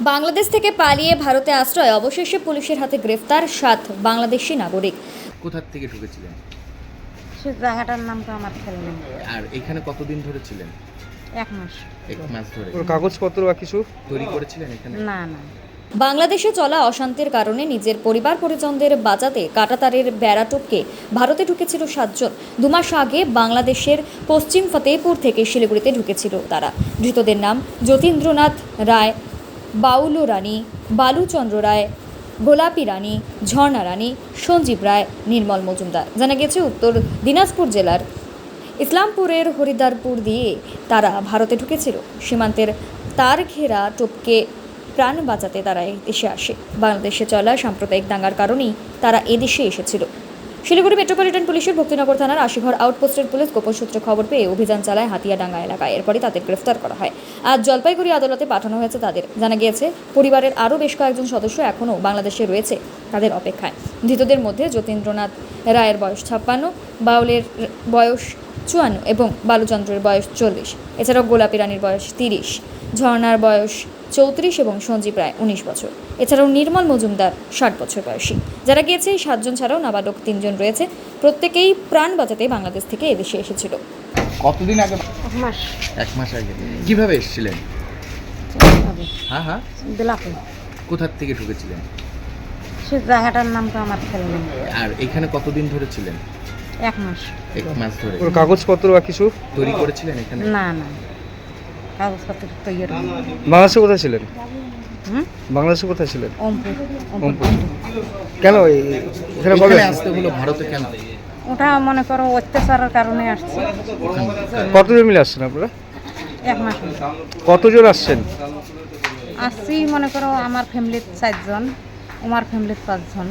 বাংলাদেশ থেকে পালিয়ে ভারতে আশ্রয়, অবশেষে পুলিশের হাতে গ্রেফতার 7 বাংলাদেশি নাগরিক। কোথা থেকে ঢুকেছিলেন? সে জায়গাটার নাম তো আমার খেয়াল নেই। আর এখানে কতদিন ধরে ছিলেন? 1 মাস। 1 মাস ধরে। ওর কাগজপত্র বা কিছু তৈরি করেছিলেন এখানে? না না, বাংলাদেশে চলা অশান্তির কারণে নিজের পরিবার পরিজনদের বাঁচাতে কাঁটাতারের বেড়া টপকে ভারতে ঢুকেছিল 7 জন। 2 মাস আগে বাংলাদেশের পশ্চিম ফতেহপুর থেকে শিলিগুড়িতে ঢুকেছিল তারা। ধৃতদের নাম যতীন্দ্রনাথ রায়, বাউলু রানী, বালুচন্দ্র রায়, গোলাপী রানী, ঝর্ণা রানী, সঞ্জীব রায়, নির্মল মজুমদার। জানা গেছে উত্তর দিনাজপুর জেলার ইসলামপুরের হরিদ্বারপুর দিয়ে তারা ভারতে ঢুকেছিল। সীমান্তের তার ঘেরা টপকে প্রাণ বাঁচাতে তারা এদেশে আসে। বাংলাদেশে চলা সাম্প্রদায়িক দাঙ্গার কারণেই তারা এদেশে এসেছিল। শিলিগুড়ি মেট্রোপলিটন পুলিশের ভক্তিনগর থানার আশিঘর আউটপোস্টের পুলিশ গোপন সূত্রে খবর পেয়ে অভিযান চালায় হাতিয়াডাঙ্গা এলাকায়। এরপরে তাদের গ্রেফতার করা হয়। আজ জলপাইগুড়ি আদালতে পাঠানো হয়েছে তাদের। জানা গিয়েছে পরিবারের আরও বেশ কয়েকজন সদস্য এখনও বাংলাদেশে রয়েছে তাদের অপেক্ষায়। ধৃতদের মধ্যে যতীন্দ্রনাথ রায়ের বয়স 56, বাউলের বয়স 54 এবং বালুচন্দ্রের বয়স 40। এছাড়াও গোলাপী রানীর বয়স 30, ঝর্ণার বয়স 34 এবং সঞ্জীব রায় 19 বছর। এছাড়াও নির্মল মজুমদার 60 বছর বয়সী। যারা গিয়েছে এই 7 জন ছাড়াও নাবালক 3 জন রয়েছে। প্রত্যেকেই প্রাণ বাঁচাতে বাংলাদেশ থেকে এদেশে এসেছিল। কতদিন আগে? 1 মাস। 1 মাস আগে। কিভাবে এসেছিলেন? হবে হ্যাঁ। বিলাপে। কোথা থেকে ঢুকেছিলেন? সে জায়গাটার নাম তো আমার খেয়াল নেই। আর এখানে কতদিন ধরে ছিলেন? 1 মাস। 1 মাস ধরে। ওর কাগজপত্র বা কিছু তৈরি করেছিলেন এখানে? না না, কাগজপত্র তৈরি। বাংলাদেশে কোথায় ছিলেন? হুম, বাংলাদেশে কোথায় ছিলেন? ওমপুর। ওমপুর। কেন এখানে কবে এখানে আসতে হলো ভারতে কেন? ওটা মনে করো অত্যাচারের কারণে আসছে। কতজন মিলে আসছেন আপনারা? 1 মাস হলো। কতজন আসছেন? আসছি মনে করো আমার ফ্যামিলির 4 জন, আমার ফ্যামিলির 5 জন।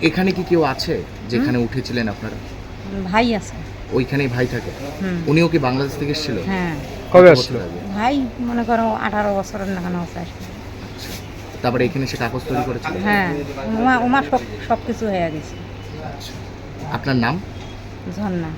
এখানে কি কেউ আছে যেখানে উঠেছিলেন আপনারা? ভাই আছে। ওইখানেই ভাই থাকে? হুম। উনিও কি বাংলাদেশ থেকে এসেছিল? হ্যাঁ, কবে কত আসলো? বছর আগে? ভাই মনে করো 18 বছরের নাগানো আছে। আচ্ছা। তারপরে এখানে সে কাগজ তৈরি করেছিল? হ্যাঁ, ওমা সব কিছু হয়ে গেছে। আচ্ছা। আপনার নাম? ঝর্ণা।